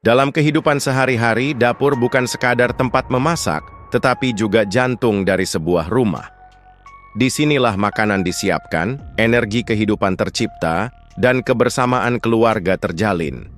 Dalam kehidupan sehari-hari, dapur bukan sekadar tempat memasak, tetapi juga jantung dari sebuah rumah. Disinilah makanan disiapkan, energi kehidupan tercipta, dan kebersamaan keluarga terjalin.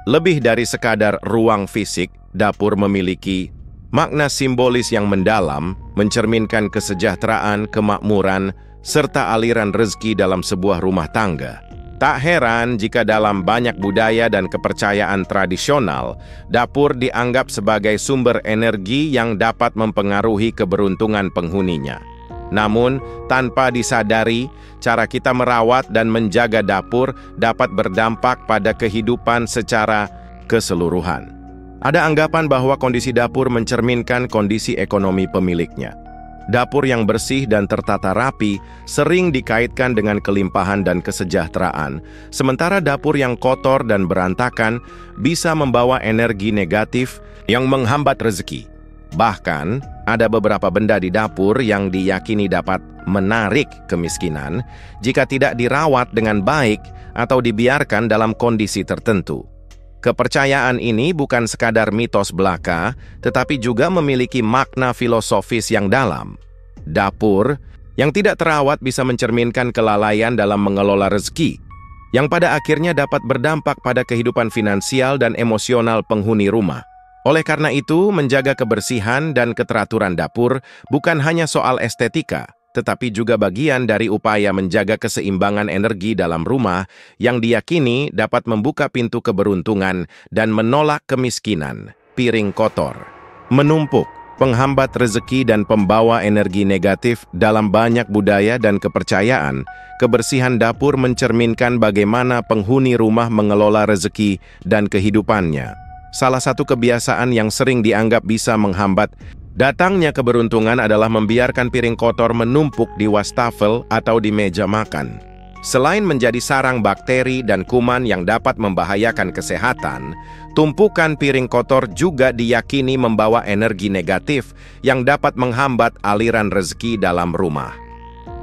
Lebih dari sekadar ruang fisik, dapur memiliki makna simbolis yang mendalam, mencerminkan kesejahteraan, kemakmuran, serta aliran rezeki dalam sebuah rumah tangga. Tak heran jika dalam banyak budaya dan kepercayaan tradisional, dapur dianggap sebagai sumber energi yang dapat mempengaruhi keberuntungan penghuninya. Namun, tanpa disadari, cara kita merawat dan menjaga dapur dapat berdampak pada kehidupan secara keseluruhan. Ada anggapan bahwa kondisi dapur mencerminkan kondisi ekonomi pemiliknya. Dapur yang bersih dan tertata rapi sering dikaitkan dengan kelimpahan dan kesejahteraan, sementara dapur yang kotor dan berantakan bisa membawa energi negatif yang menghambat rezeki. Bahkan, ada beberapa benda di dapur yang diyakini dapat menarik kemiskinan jika tidak dirawat dengan baik atau dibiarkan dalam kondisi tertentu. Kepercayaan ini bukan sekadar mitos belaka, tetapi juga memiliki makna filosofis yang dalam. Dapur yang tidak terawat bisa mencerminkan kelalaian dalam mengelola rezeki, yang pada akhirnya dapat berdampak pada kehidupan finansial dan emosional penghuni rumah. Oleh karena itu, menjaga kebersihan dan keteraturan dapur bukan hanya soal estetika, tetapi juga bagian dari upaya menjaga keseimbangan energi dalam rumah yang diyakini dapat membuka pintu keberuntungan dan menolak kemiskinan. Piring kotor menumpuk, penghambat rezeki dan pembawa energi negatif. Dalam banyak budaya dan kepercayaan, kebersihan dapur mencerminkan bagaimana penghuni rumah mengelola rezeki dan kehidupannya. Salah satu kebiasaan yang sering dianggap bisa menghambat datangnya keberuntungan adalah membiarkan piring kotor menumpuk di wastafel atau di meja makan. Selain menjadi sarang bakteri dan kuman yang dapat membahayakan kesehatan, tumpukan piring kotor juga diyakini membawa energi negatif yang dapat menghambat aliran rezeki dalam rumah.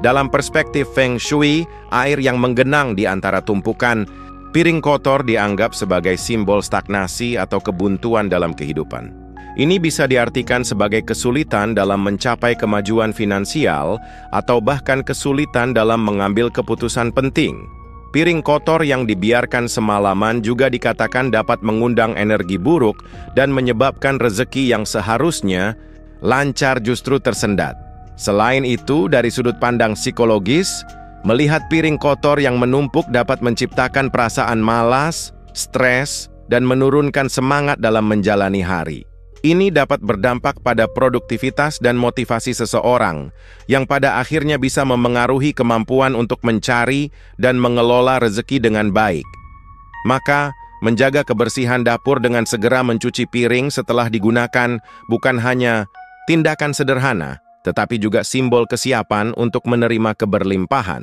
Dalam perspektif Feng Shui, air yang menggenang di antara tumpukan piring kotor dianggap sebagai simbol stagnasi atau kebuntuan dalam kehidupan. Ini bisa diartikan sebagai kesulitan dalam mencapai kemajuan finansial atau bahkan kesulitan dalam mengambil keputusan penting. Piring kotor yang dibiarkan semalaman juga dikatakan dapat mengundang energi buruk dan menyebabkan rezeki yang seharusnya lancar justru tersendat. Selain itu, dari sudut pandang psikologis, melihat piring kotor yang menumpuk dapat menciptakan perasaan malas, stres, dan menurunkan semangat dalam menjalani hari. Ini dapat berdampak pada produktivitas dan motivasi seseorang, yang pada akhirnya bisa memengaruhi kemampuan untuk mencari dan mengelola rezeki dengan baik. Maka, menjaga kebersihan dapur dengan segera mencuci piring setelah digunakan bukan hanya tindakan sederhana, tetapi juga simbol kesiapan untuk menerima keberlimpahan.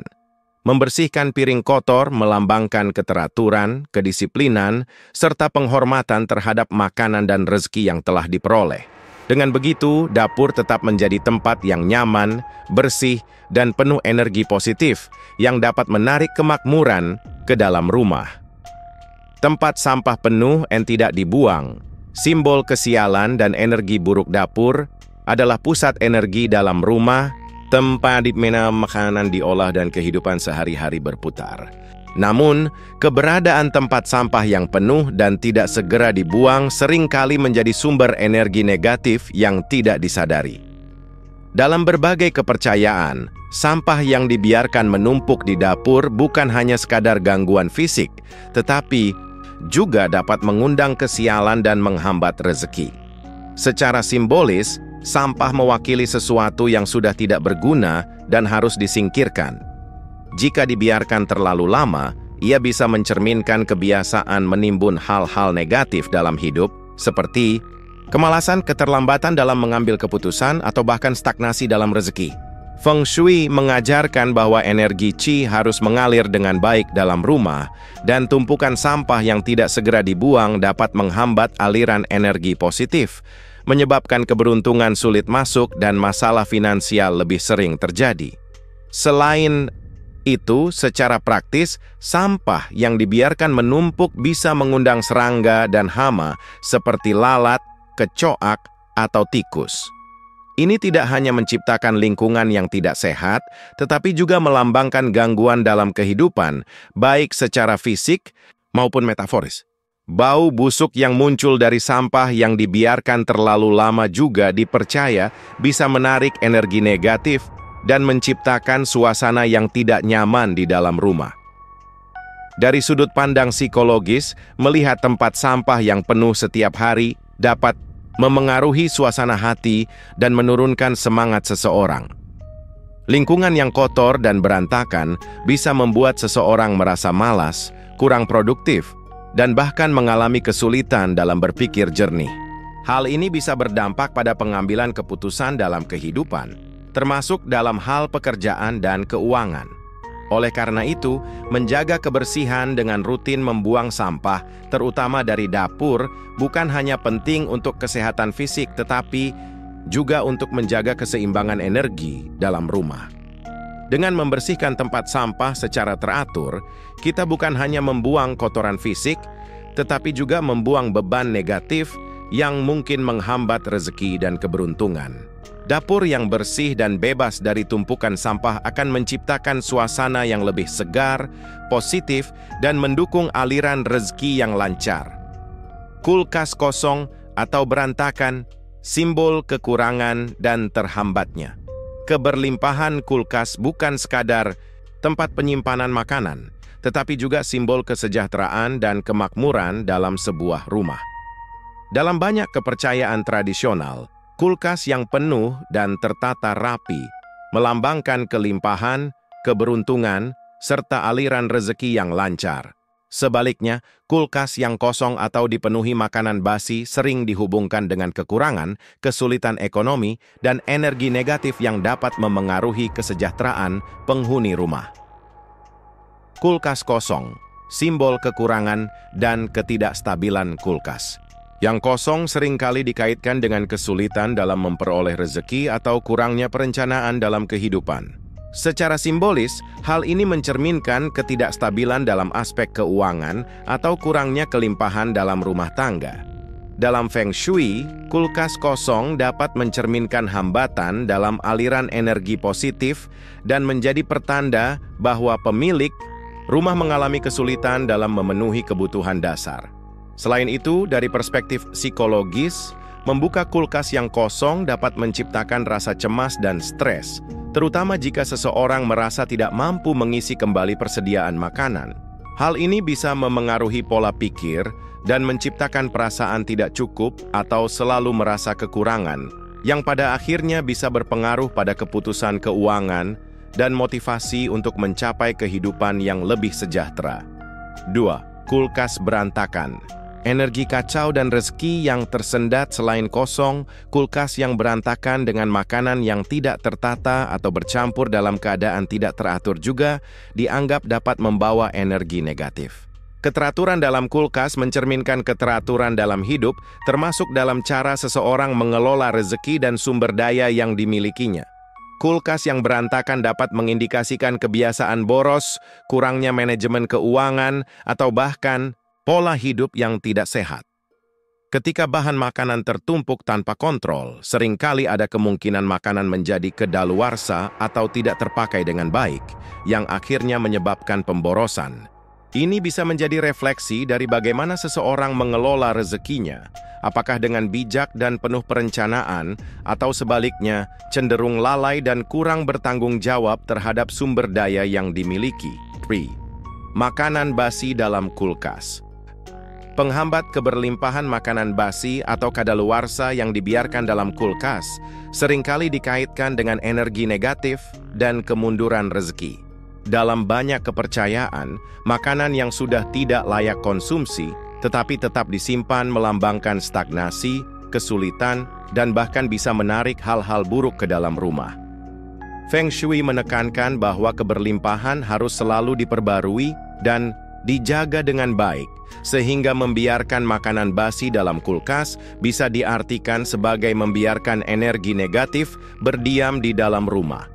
Membersihkan piring kotor melambangkan keteraturan, kedisiplinan, serta penghormatan terhadap makanan dan rezeki yang telah diperoleh. Dengan begitu, dapur tetap menjadi tempat yang nyaman, bersih, dan penuh energi positif yang dapat menarik kemakmuran ke dalam rumah. Tempat sampah penuh dan tidak dibuang, simbol kesialan dan energi buruk dapur, adalah pusat energi dalam rumah, tempat di mana makanan diolah dan kehidupan sehari-hari berputar. Namun, keberadaan tempat sampah yang penuh dan tidak segera dibuang seringkali menjadi sumber energi negatif yang tidak disadari. Dalam berbagai kepercayaan, sampah yang dibiarkan menumpuk di dapur bukan hanya sekadar gangguan fisik, tetapi juga dapat mengundang kesialan dan menghambat rezeki. Secara simbolis, sampah mewakili sesuatu yang sudah tidak berguna dan harus disingkirkan. Jika dibiarkan terlalu lama, ia bisa mencerminkan kebiasaan menimbun hal-hal negatif dalam hidup, seperti kemalasan, keterlambatan dalam mengambil keputusan, atau bahkan stagnasi dalam rezeki. Feng Shui mengajarkan bahwa energi Qi harus mengalir dengan baik dalam rumah, dan tumpukan sampah yang tidak segera dibuang dapat menghambat aliran energi positif, menyebabkan keberuntungan sulit masuk dan masalah finansial lebih sering terjadi. Selain Itu secara praktis, sampah yang dibiarkan menumpuk bisa mengundang serangga dan hama seperti lalat, kecoak, atau tikus. Ini tidak hanya menciptakan lingkungan yang tidak sehat, tetapi juga melambangkan gangguan dalam kehidupan, baik secara fisik maupun metaforis. Bau busuk yang muncul dari sampah yang dibiarkan terlalu lama juga dipercaya bisa menarik energi negatif dan menciptakan suasana yang tidak nyaman di dalam rumah. Dari sudut pandang psikologis, melihat tempat sampah yang penuh setiap hari dapat memengaruhi suasana hati dan menurunkan semangat seseorang. Lingkungan yang kotor dan berantakan bisa membuat seseorang merasa malas, kurang produktif, dan bahkan mengalami kesulitan dalam berpikir jernih. Hal ini bisa berdampak pada pengambilan keputusan dalam kehidupan, termasuk dalam hal pekerjaan dan keuangan. Oleh karena itu, menjaga kebersihan dengan rutin membuang sampah, terutama dari dapur, bukan hanya penting untuk kesehatan fisik, tetapi juga untuk menjaga keseimbangan energi dalam rumah. Dengan membersihkan tempat sampah secara teratur, kita bukan hanya membuang kotoran fisik, tetapi juga membuang beban negatif yang mungkin menghambat rezeki dan keberuntungan. Dapur yang bersih dan bebas dari tumpukan sampah akan menciptakan suasana yang lebih segar, positif, dan mendukung aliran rezeki yang lancar. Kulkas kosong atau berantakan, simbol kekurangan dan terhambatnya. Keberlimpahan kulkas bukan sekadar tempat penyimpanan makanan, tetapi juga simbol kesejahteraan dan kemakmuran dalam sebuah rumah. Dalam banyak kepercayaan tradisional, kulkas yang penuh dan tertata rapi melambangkan kelimpahan, keberuntungan, serta aliran rezeki yang lancar. Sebaliknya, kulkas yang kosong atau dipenuhi makanan basi sering dihubungkan dengan kekurangan, kesulitan ekonomi, dan energi negatif yang dapat memengaruhi kesejahteraan penghuni rumah. Kulkas kosong, simbol kekurangan dan ketidakstabilan kulkas. Yang kosong seringkali dikaitkan dengan kesulitan dalam memperoleh rezeki atau kurangnya perencanaan dalam kehidupan. Secara simbolis, hal ini mencerminkan ketidakstabilan dalam aspek keuangan atau kurangnya kelimpahan dalam rumah tangga. Dalam Feng Shui, kulkas kosong dapat mencerminkan hambatan dalam aliran energi positif dan menjadi pertanda bahwa pemilik rumah mengalami kesulitan dalam memenuhi kebutuhan dasar. Selain itu, dari perspektif psikologis, membuka kulkas yang kosong dapat menciptakan rasa cemas dan stres, terutama jika seseorang merasa tidak mampu mengisi kembali persediaan makanan. Hal ini bisa memengaruhi pola pikir dan menciptakan perasaan tidak cukup atau selalu merasa kekurangan, yang pada akhirnya bisa berpengaruh pada keputusan keuangan dan motivasi untuk mencapai kehidupan yang lebih sejahtera. 2. Kulkas berantakan. Energi kacau dan rezeki yang tersendat selain kosong, kulkas yang berantakan dengan makanan yang tidak tertata atau bercampur dalam keadaan tidak teratur juga dianggap dapat membawa energi negatif. Keteraturan dalam kulkas mencerminkan keteraturan dalam hidup, termasuk dalam cara seseorang mengelola rezeki dan sumber daya yang dimilikinya. Kulkas yang berantakan dapat mengindikasikan kebiasaan boros, kurangnya manajemen keuangan, atau bahkan pola hidup yang tidak sehat. Ketika bahan makanan tertumpuk tanpa kontrol, seringkali ada kemungkinan makanan menjadi kedaluarsa atau tidak terpakai dengan baik, yang akhirnya menyebabkan pemborosan. Ini bisa menjadi refleksi dari bagaimana seseorang mengelola rezekinya, apakah dengan bijak dan penuh perencanaan, atau sebaliknya cenderung lalai dan kurang bertanggung jawab terhadap sumber daya yang dimiliki. 3. Makanan basi dalam kulkas. Penghambat keberlimpahan makanan basi atau kadaluarsa yang dibiarkan dalam kulkas seringkali dikaitkan dengan energi negatif dan kemunduran rezeki. Dalam banyak kepercayaan, makanan yang sudah tidak layak konsumsi tetapi tetap disimpan melambangkan stagnasi, kesulitan, dan bahkan bisa menarik hal-hal buruk ke dalam rumah. Feng Shui menekankan bahwa keberlimpahan harus selalu diperbarui dan dijaga dengan baik, sehingga membiarkan makanan basi dalam kulkas bisa diartikan sebagai membiarkan energi negatif berdiam di dalam rumah.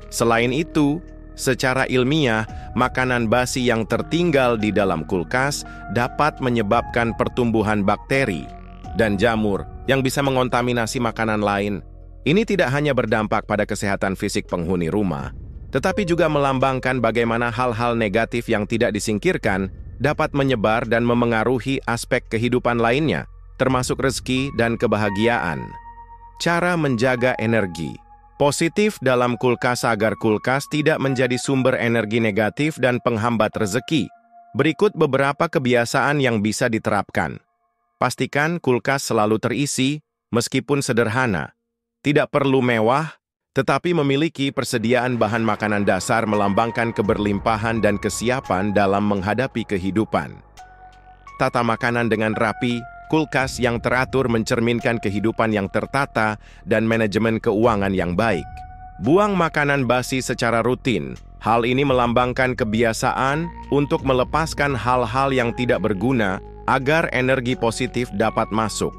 Selain itu, Secara ilmiah, makanan basi yang tertinggal di dalam kulkas dapat menyebabkan pertumbuhan bakteri dan jamur yang bisa mengontaminasi makanan lain. Ini tidak hanya berdampak pada kesehatan fisik penghuni rumah, tetapi juga melambangkan bagaimana hal-hal negatif yang tidak disingkirkan dapat menyebar dan memengaruhi aspek kehidupan lainnya, termasuk rezeki dan kebahagiaan. Cara menjaga energi positif dalam kulkas agar kulkas tidak menjadi sumber energi negatif dan penghambat rezeki. Berikut beberapa kebiasaan yang bisa diterapkan. Pastikan kulkas selalu terisi, meskipun sederhana. Tidak perlu mewah, tetapi memiliki persediaan bahan makanan dasar melambangkan keberlimpahan dan kesiapan dalam menghadapi kehidupan. Tata makanan dengan rapi. Kulkas yang teratur mencerminkan kehidupan yang tertata dan manajemen keuangan yang baik. Buang makanan basi secara rutin. Hal ini melambangkan kebiasaan untuk melepaskan hal-hal yang tidak berguna agar energi positif dapat masuk.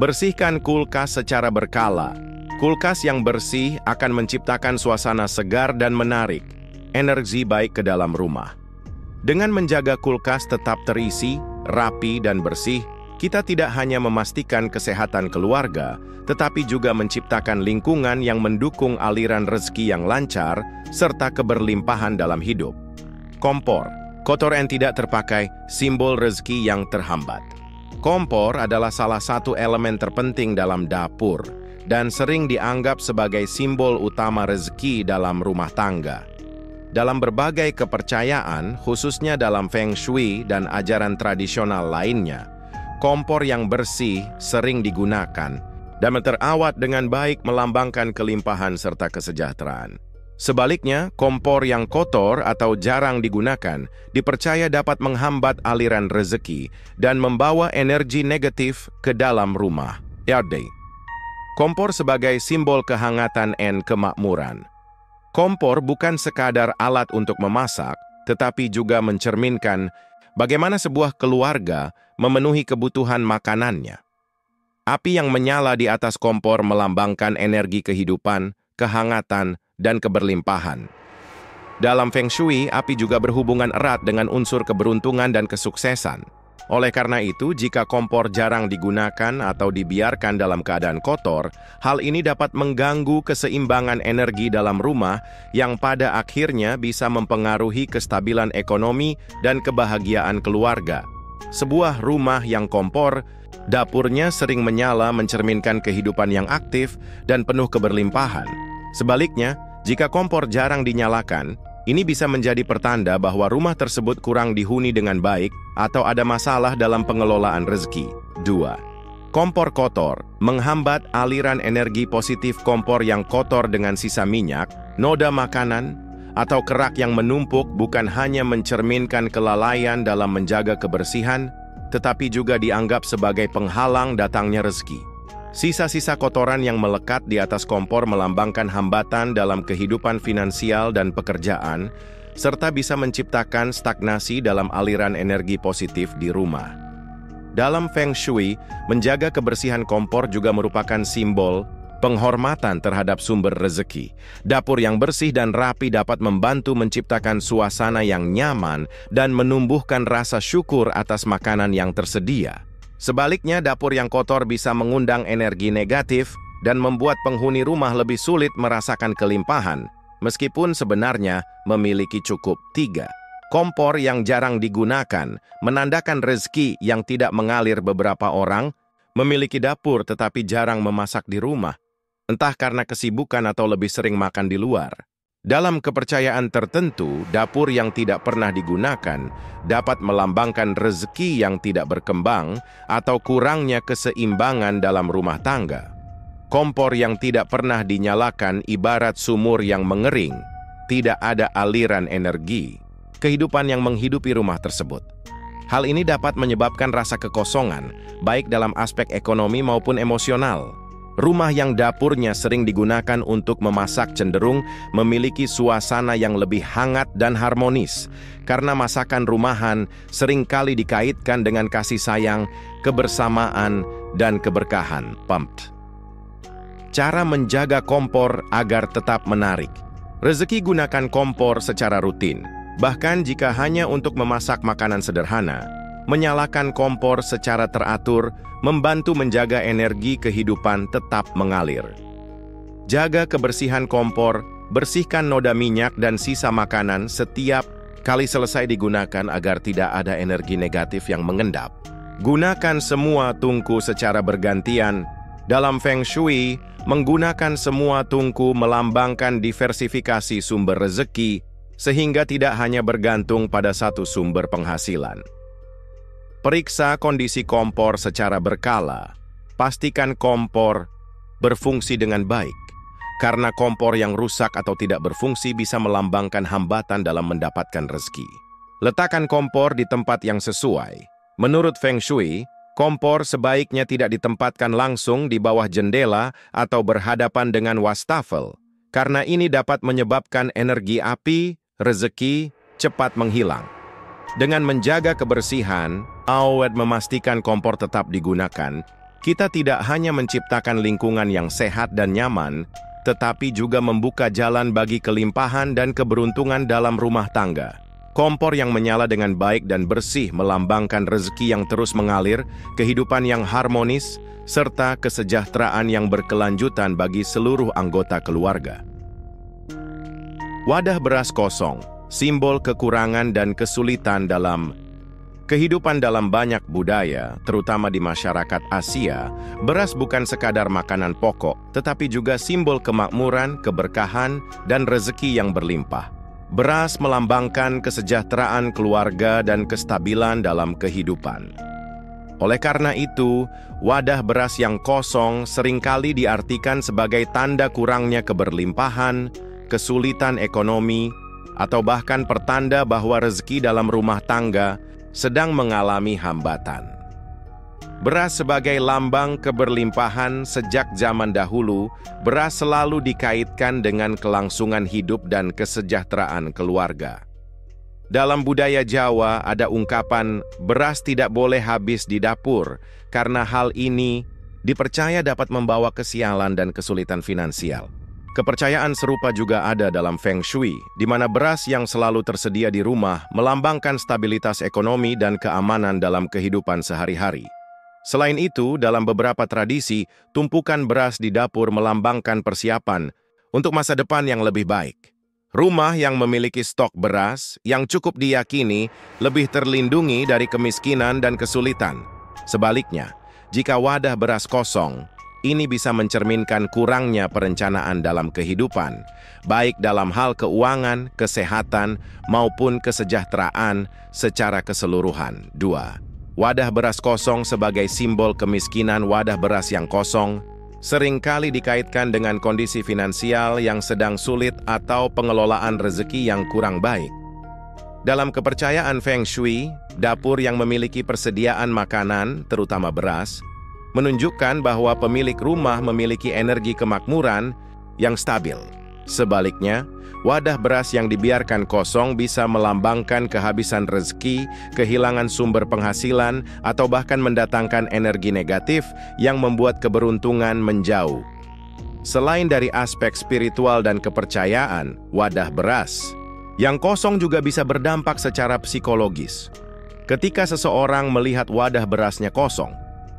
Bersihkan kulkas secara berkala. Kulkas yang bersih akan menciptakan suasana segar dan menarik energi baik ke dalam rumah. Dengan menjaga kulkas tetap terisi, rapi, dan bersih, kita tidak hanya memastikan kesehatan keluarga, tetapi juga menciptakan lingkungan yang mendukung aliran rezeki yang lancar, serta keberlimpahan dalam hidup. Kompor, kotor dan tidak terpakai, simbol rezeki yang terhambat. Kompor adalah salah satu elemen terpenting dalam dapur, dan sering dianggap sebagai simbol utama rezeki dalam rumah tangga. Dalam berbagai kepercayaan, khususnya dalam Feng Shui dan ajaran tradisional lainnya, kompor yang bersih sering digunakan dan terawat dengan baik melambangkan kelimpahan serta kesejahteraan. Sebaliknya, kompor yang kotor atau jarang digunakan dipercaya dapat menghambat aliran rezeki dan membawa energi negatif ke dalam rumah. Yade. Kompor sebagai simbol kehangatan dan kemakmuran. Kompor bukan sekadar alat untuk memasak, tetapi juga mencerminkan bagaimana sebuah keluarga memenuhi kebutuhan makanannya. Api yang menyala di atas kompor melambangkan energi kehidupan, kehangatan, dan keberlimpahan. Dalam Feng Shui, api juga berhubungan erat dengan unsur keberuntungan dan kesuksesan. Oleh karena itu, jika kompor jarang digunakan atau dibiarkan dalam keadaan kotor, hal ini dapat mengganggu keseimbangan energi dalam rumah yang pada akhirnya bisa mempengaruhi kestabilan ekonomi dan kebahagiaan keluarga. Sebuah rumah yang kompor, dapurnya sering menyala mencerminkan kehidupan yang aktif dan penuh keberlimpahan. Sebaliknya, jika kompor jarang dinyalakan, ini bisa menjadi pertanda bahwa rumah tersebut kurang dihuni dengan baik atau ada masalah dalam pengelolaan rezeki. 2. Kompor kotor menghambat aliran energi positif. Kompor yang kotor dengan sisa minyak, noda makanan, atau kerak yang menumpuk bukan hanya mencerminkan kelalaian dalam menjaga kebersihan, tetapi juga dianggap sebagai penghalang datangnya rezeki. Sisa-sisa kotoran yang melekat di atas kompor melambangkan hambatan dalam kehidupan finansial dan pekerjaan, serta bisa menciptakan stagnasi dalam aliran energi positif di rumah. Dalam Feng Shui, menjaga kebersihan kompor juga merupakan simbol penghormatan terhadap sumber rezeki. Dapur yang bersih dan rapi dapat membantu menciptakan suasana yang nyaman dan menumbuhkan rasa syukur atas makanan yang tersedia. Sebaliknya, dapur yang kotor bisa mengundang energi negatif dan membuat penghuni rumah lebih sulit merasakan kelimpahan, meskipun sebenarnya memiliki cukup. 3. Kompor yang jarang digunakan menandakan rezeki yang tidak mengalir. Beberapa orang memiliki dapur tetapi jarang memasak di rumah, entah karena kesibukan atau lebih sering makan di luar. Dalam kepercayaan tertentu, dapur yang tidak pernah digunakan dapat melambangkan rezeki yang tidak berkembang atau kurangnya keseimbangan dalam rumah tangga. Kompor yang tidak pernah dinyalakan ibarat sumur yang mengering, tidak ada aliran energi, kehidupan yang menghidupi rumah tersebut. Hal ini dapat menyebabkan rasa kekosongan, baik dalam aspek ekonomi maupun emosional. Rumah yang dapurnya sering digunakan untuk memasak cenderung memiliki suasana yang lebih hangat dan harmonis, karena masakan rumahan seringkali dikaitkan dengan kasih sayang, kebersamaan, dan keberkahan. Cara menjaga kompor agar tetap menarik. Rezeki gunakan kompor secara rutin. Bahkan jika hanya untuk memasak makanan sederhana, menyalakan kompor secara teratur membantu menjaga energi kehidupan tetap mengalir. Jaga kebersihan kompor, bersihkan noda minyak dan sisa makanan setiap kali selesai digunakan agar tidak ada energi negatif yang mengendap. Gunakan semua tungku secara bergantian. Dalam Feng Shui, menggunakan semua tungku melambangkan diversifikasi sumber rezeki, sehingga tidak hanya bergantung pada satu sumber penghasilan. Periksa kondisi kompor secara berkala. Pastikan kompor berfungsi dengan baik, karena kompor yang rusak atau tidak berfungsi bisa melambangkan hambatan dalam mendapatkan rezeki. Letakkan kompor di tempat yang sesuai. Menurut Feng Shui, kompor sebaiknya tidak ditempatkan langsung di bawah jendela atau berhadapan dengan wastafel, karena ini dapat menyebabkan energi api, rezeki, cepat menghilang. Dengan menjaga kebersihan, awet memastikan kompor tetap digunakan, kita tidak hanya menciptakan lingkungan yang sehat dan nyaman, tetapi juga membuka jalan bagi kelimpahan dan keberuntungan dalam rumah tangga. Kompor yang menyala dengan baik dan bersih melambangkan rezeki yang terus mengalir, kehidupan yang harmonis, serta kesejahteraan yang berkelanjutan bagi seluruh anggota keluarga. Wadah beras kosong, simbol kekurangan dan kesulitan dalam kehidupan. Dalam banyak budaya, terutama di masyarakat Asia, beras bukan sekadar makanan pokok, tetapi juga simbol kemakmuran, keberkahan, dan rezeki yang berlimpah. Beras melambangkan kesejahteraan keluarga dan kestabilan dalam kehidupan. Oleh karena itu, wadah beras yang kosong seringkali diartikan sebagai tanda kurangnya keberlimpahan, kesulitan ekonomi, atau bahkan pertanda bahwa rezeki dalam rumah tangga sedang mengalami hambatan. Beras sebagai lambang keberlimpahan sejak zaman dahulu, beras selalu dikaitkan dengan kelangsungan hidup dan kesejahteraan keluarga. Dalam budaya Jawa ada ungkapan, beras tidak boleh habis di dapur, karena hal ini dipercaya dapat membawa kesialan dan kesulitan finansial. Kepercayaan serupa juga ada dalam Feng Shui, di mana beras yang selalu tersedia di rumah melambangkan stabilitas ekonomi dan keamanan dalam kehidupan sehari-hari. Selain itu, dalam beberapa tradisi, tumpukan beras di dapur melambangkan persiapan untuk masa depan yang lebih baik. Rumah yang memiliki stok beras yang cukup diyakini lebih terlindungi dari kemiskinan dan kesulitan. Sebaliknya, jika wadah beras kosong, ini bisa mencerminkan kurangnya perencanaan dalam kehidupan, baik dalam hal keuangan, kesehatan, maupun kesejahteraan secara keseluruhan. 2. Wadah beras kosong sebagai simbol kemiskinan. Wadah beras yang kosong seringkali dikaitkan dengan kondisi finansial yang sedang sulit atau pengelolaan rezeki yang kurang baik. Dalam kepercayaan Feng Shui, dapur yang memiliki persediaan makanan, terutama beras, menunjukkan bahwa pemilik rumah memiliki energi kemakmuran yang stabil. Sebaliknya, wadah beras yang dibiarkan kosong bisa melambangkan kehabisan rezeki, kehilangan sumber penghasilan, atau bahkan mendatangkan energi negatif yang membuat keberuntungan menjauh. Selain dari aspek spiritual dan kepercayaan, wadah beras yang kosong juga bisa berdampak secara psikologis. Ketika seseorang melihat wadah berasnya kosong,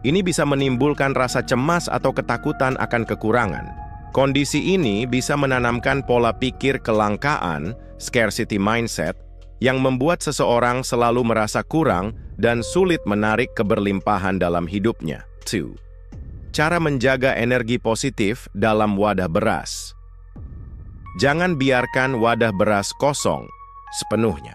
ini bisa menimbulkan rasa cemas atau ketakutan akan kekurangan. Kondisi ini bisa menanamkan pola pikir kelangkaan, scarcity mindset, yang membuat seseorang selalu merasa kurang dan sulit menarik keberlimpahan dalam hidupnya. 2. Cara menjaga energi positif dalam wadah beras. Jangan biarkan wadah beras kosong sepenuhnya.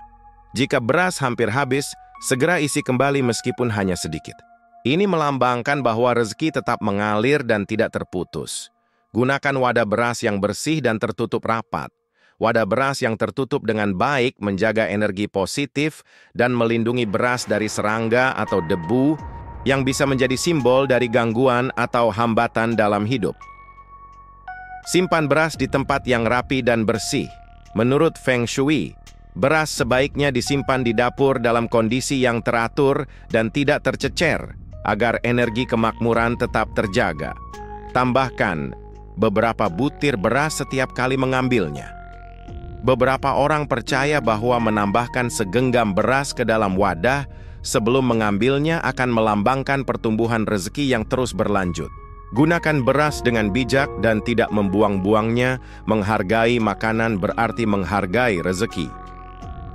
Jika beras hampir habis, segera isi kembali meskipun hanya sedikit. Ini melambangkan bahwa rezeki tetap mengalir dan tidak terputus. Gunakan wadah beras yang bersih dan tertutup rapat. Wadah beras yang tertutup dengan baik menjaga energi positif dan melindungi beras dari serangga atau debu yang bisa menjadi simbol dari gangguan atau hambatan dalam hidup. Simpan beras di tempat yang rapi dan bersih. Menurut Feng Shui, beras sebaiknya disimpan di dapur dalam kondisi yang teratur dan tidak tercecer, agar energi kemakmuran tetap terjaga. Tambahkan beberapa butir beras setiap kali mengambilnya. Beberapa orang percaya bahwa menambahkan segenggam beras ke dalam wadah sebelum mengambilnya akan melambangkan pertumbuhan rezeki yang terus berlanjut. Gunakan beras dengan bijak dan tidak membuang-buangnya. Menghargai makanan berarti menghargai rezeki.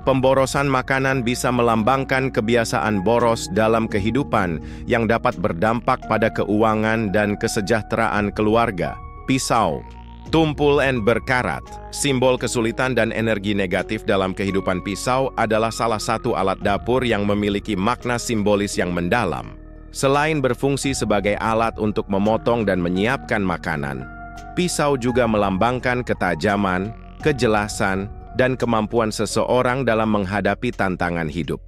Pemborosan makanan bisa melambangkan kebiasaan boros dalam kehidupan yang dapat berdampak pada keuangan dan kesejahteraan keluarga. Pisau, tumpul dan berkarat, simbol kesulitan dan energi negatif dalam kehidupan. Pisau adalah salah satu alat dapur yang memiliki makna simbolis yang mendalam. Selain berfungsi sebagai alat untuk memotong dan menyiapkan makanan, pisau juga melambangkan ketajaman, kejelasan, dan kemampuan seseorang dalam menghadapi tantangan hidup.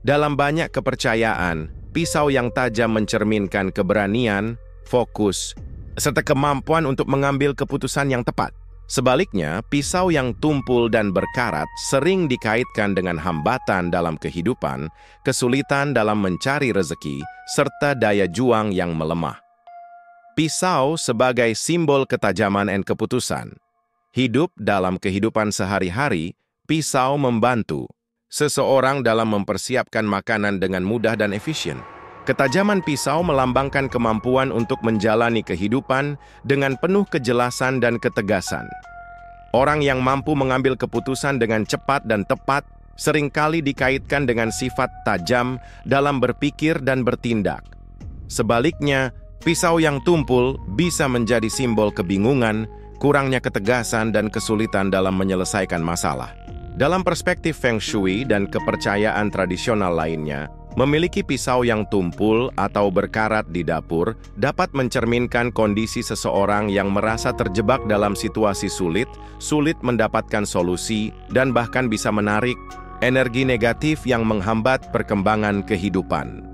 Dalam banyak kepercayaan, pisau yang tajam mencerminkan keberanian, fokus, serta kemampuan untuk mengambil keputusan yang tepat. Sebaliknya, pisau yang tumpul dan berkarat sering dikaitkan dengan hambatan dalam kehidupan, kesulitan dalam mencari rezeki, serta daya juang yang melemah. Pisau sebagai simbol ketajaman dan keputusan. Hidup dalam kehidupan sehari-hari, pisau membantu seseorang dalam mempersiapkan makanan dengan mudah dan efisien. Ketajaman pisau melambangkan kemampuan untuk menjalani kehidupan dengan penuh kejelasan dan ketegasan. Orang yang mampu mengambil keputusan dengan cepat dan tepat seringkali dikaitkan dengan sifat tajam dalam berpikir dan bertindak. Sebaliknya, pisau yang tumpul bisa menjadi simbol kebingungan, kurangnya ketegasan, dan kesulitan dalam menyelesaikan masalah. Dalam perspektif Feng Shui dan kepercayaan tradisional lainnya, memiliki pisau yang tumpul atau berkarat di dapur dapat mencerminkan kondisi seseorang yang merasa terjebak dalam situasi sulit mendapatkan solusi, dan bahkan bisa menarik energi negatif yang menghambat perkembangan kehidupan.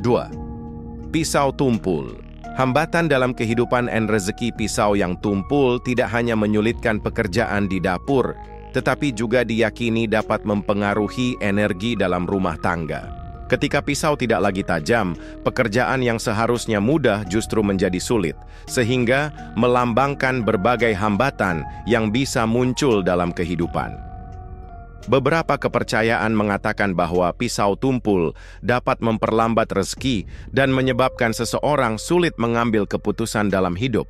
2. Pisau tumpul. Hambatan dalam kehidupan dan rezeki. Pisau yang tumpul tidak hanya menyulitkan pekerjaan di dapur, tetapi juga diyakini dapat mempengaruhi energi dalam rumah tangga. Ketika pisau tidak lagi tajam, pekerjaan yang seharusnya mudah justru menjadi sulit, sehingga melambangkan berbagai hambatan yang bisa muncul dalam kehidupan. Beberapa kepercayaan mengatakan bahwa pisau tumpul dapat memperlambat rezeki dan menyebabkan seseorang sulit mengambil keputusan dalam hidup.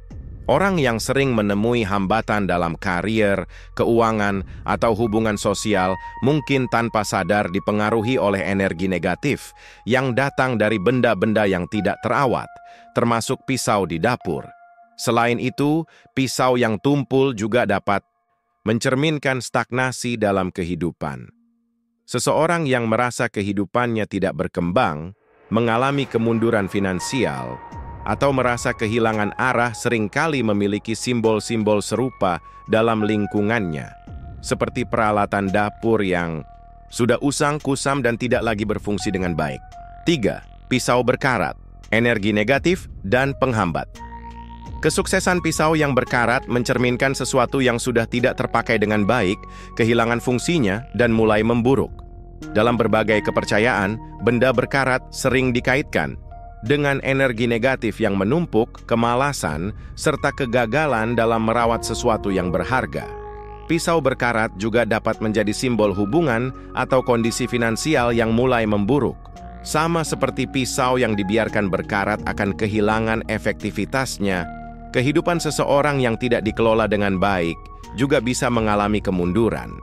Orang yang sering menemui hambatan dalam karier, keuangan, atau hubungan sosial mungkin tanpa sadar dipengaruhi oleh energi negatif yang datang dari benda-benda yang tidak terawat, termasuk pisau di dapur. Selain itu, pisau yang tumpul juga dapat mencerminkan stagnasi dalam kehidupan. Seseorang yang merasa kehidupannya tidak berkembang, mengalami kemunduran finansial, atau merasa kehilangan arah seringkali memiliki simbol-simbol serupa dalam lingkungannya, seperti peralatan dapur yang sudah usang, kusam, dan tidak lagi berfungsi dengan baik. 3. Pisau berkarat, energi negatif dan penghambat. Kesuksesan pisau yang berkarat mencerminkan sesuatu yang sudah tidak terpakai dengan baik, kehilangan fungsinya, dan mulai memburuk. Dalam berbagai kepercayaan, benda berkarat sering dikaitkan dengan energi negatif yang menumpuk, kemalasan, serta kegagalan dalam merawat sesuatu yang berharga. Pisau berkarat juga dapat menjadi simbol hubungan atau kondisi finansial yang mulai memburuk. Sama seperti pisau yang dibiarkan berkarat akan kehilangan efektivitasnya, kehidupan seseorang yang tidak dikelola dengan baik juga bisa mengalami kemunduran.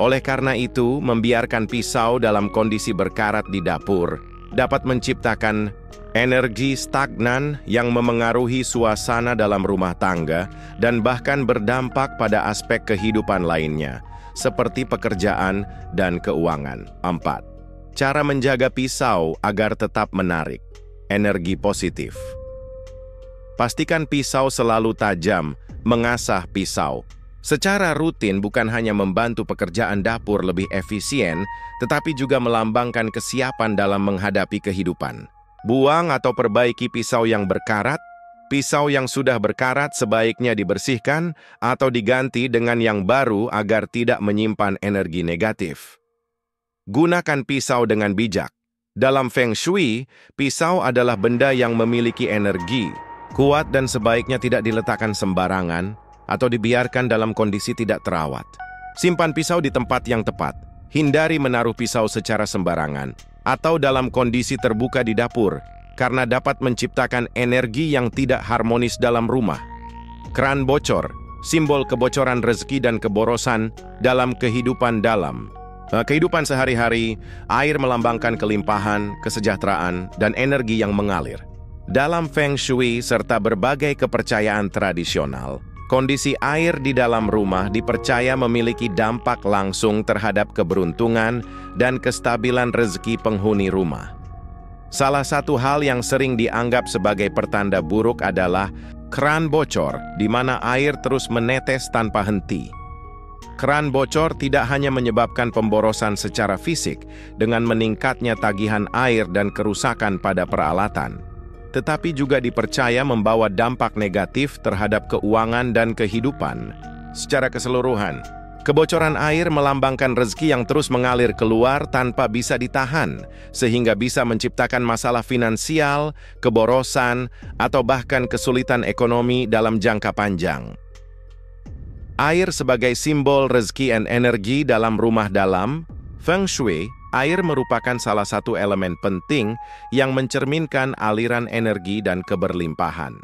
Oleh karena itu, membiarkan pisau dalam kondisi berkarat di dapur dapat menciptakan energi stagnan yang memengaruhi suasana dalam rumah tangga dan bahkan berdampak pada aspek kehidupan lainnya, seperti pekerjaan dan keuangan. 4. Cara menjaga pisau agar tetap menarik. Energi positif. Pastikan pisau selalu tajam. Mengasah pisau secara rutin bukan hanya membantu pekerjaan dapur lebih efisien, tetapi juga melambangkan kesiapan dalam menghadapi kehidupan. Buang atau perbaiki pisau yang berkarat. Pisau yang sudah berkarat sebaiknya dibersihkan atau diganti dengan yang baru agar tidak menyimpan energi negatif. Gunakan pisau dengan bijak. Dalam Feng Shui, pisau adalah benda yang memiliki energi kuat dan sebaiknya tidak diletakkan sembarangan atau dibiarkan dalam kondisi tidak terawat. Simpan pisau di tempat yang tepat. Hindari menaruh pisau secara sembarangan atau dalam kondisi terbuka di dapur, karena dapat menciptakan energi yang tidak harmonis dalam rumah. Keran bocor, simbol kebocoran rezeki dan keborosan dalam kehidupan Kehidupan sehari-hari, air melambangkan kelimpahan, kesejahteraan, dan energi yang mengalir. Dalam Feng Shui serta berbagai kepercayaan tradisional, kondisi air di dalam rumah dipercaya memiliki dampak langsung terhadap keberuntungan dan kestabilan rezeki penghuni rumah. Salah satu hal yang sering dianggap sebagai pertanda buruk adalah keran bocor, di mana air terus menetes tanpa henti. Keran bocor tidak hanya menyebabkan pemborosan secara fisik dengan meningkatnya tagihan air dan kerusakan pada peralatan, tetapi juga dipercaya membawa dampak negatif terhadap keuangan dan kehidupan. Secara keseluruhan, kebocoran air melambangkan rezeki yang terus mengalir keluar tanpa bisa ditahan, sehingga bisa menciptakan masalah finansial, keborosan, atau bahkan kesulitan ekonomi dalam jangka panjang. Air sebagai simbol rezeki dan energi dalam rumah dalam Feng Shui, air merupakan salah satu elemen penting yang mencerminkan aliran energi dan keberlimpahan.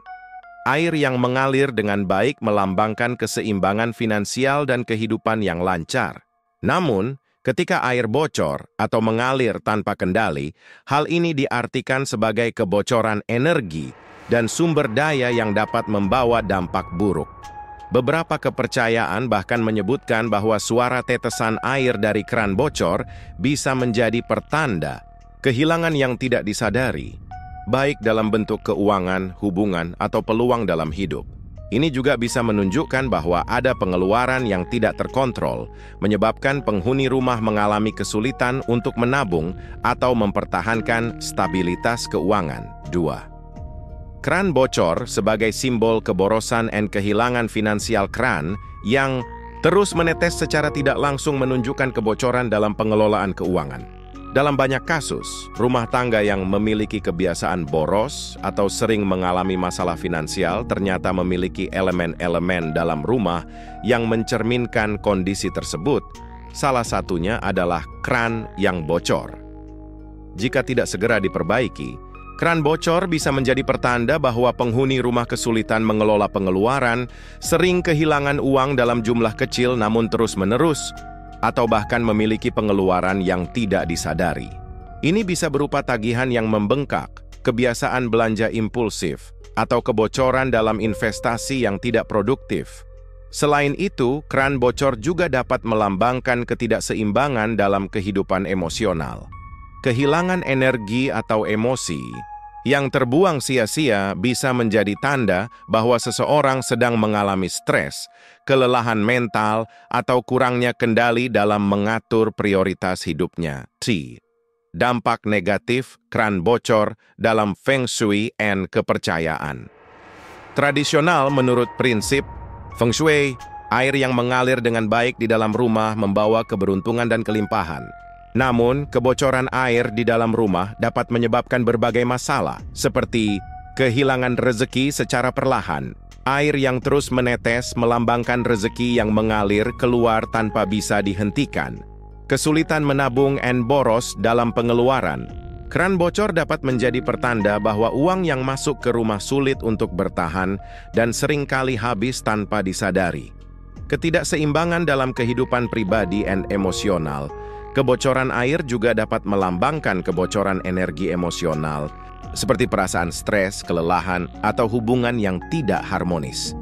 Air yang mengalir dengan baik melambangkan keseimbangan finansial dan kehidupan yang lancar. Namun, ketika air bocor atau mengalir tanpa kendali, hal ini diartikan sebagai kebocoran energi dan sumber daya yang dapat membawa dampak buruk. Beberapa kepercayaan bahkan menyebutkan bahwa suara tetesan air dari keran bocor bisa menjadi pertanda kehilangan yang tidak disadari, baik dalam bentuk keuangan, hubungan, atau peluang dalam hidup. Ini juga bisa menunjukkan bahwa ada pengeluaran yang tidak terkontrol, menyebabkan penghuni rumah mengalami kesulitan untuk menabung atau mempertahankan stabilitas keuangan. 2. Keran bocor sebagai simbol keborosan dan kehilangan finansial. Keran yang terus menetes secara tidak langsung menunjukkan kebocoran dalam pengelolaan keuangan. Dalam banyak kasus, rumah tangga yang memiliki kebiasaan boros atau sering mengalami masalah finansial ternyata memiliki elemen-elemen dalam rumah yang mencerminkan kondisi tersebut. Salah satunya adalah keran yang bocor. Jika tidak segera diperbaiki, keran bocor bisa menjadi pertanda bahwa penghuni rumah kesulitan mengelola pengeluaran, sering kehilangan uang dalam jumlah kecil namun terus-menerus, atau bahkan memiliki pengeluaran yang tidak disadari. Ini bisa berupa tagihan yang membengkak, kebiasaan belanja impulsif, atau kebocoran dalam investasi yang tidak produktif. Selain itu, keran bocor juga dapat melambangkan ketidakseimbangan dalam kehidupan emosional. Kehilangan energi atau emosi yang terbuang sia-sia bisa menjadi tanda bahwa seseorang sedang mengalami stres, kelelahan mental, atau kurangnya kendali dalam mengatur prioritas hidupnya. 3. Dampak negatif keran bocor dalam Feng Shui dan kepercayaan. Tradisional menurut prinsip Feng Shui, air yang mengalir dengan baik di dalam rumah membawa keberuntungan dan kelimpahan. Namun, kebocoran air di dalam rumah dapat menyebabkan berbagai masalah, seperti kehilangan rezeki secara perlahan. Air yang terus menetes melambangkan rezeki yang mengalir keluar tanpa bisa dihentikan. Kesulitan menabung dan boros dalam pengeluaran. Keran bocor dapat menjadi pertanda bahwa uang yang masuk ke rumah sulit untuk bertahan dan seringkali habis tanpa disadari. Ketidakseimbangan dalam kehidupan pribadi dan emosional. Kebocoran air juga dapat melambangkan kebocoran energi emosional, seperti perasaan stres, kelelahan, atau hubungan yang tidak harmonis.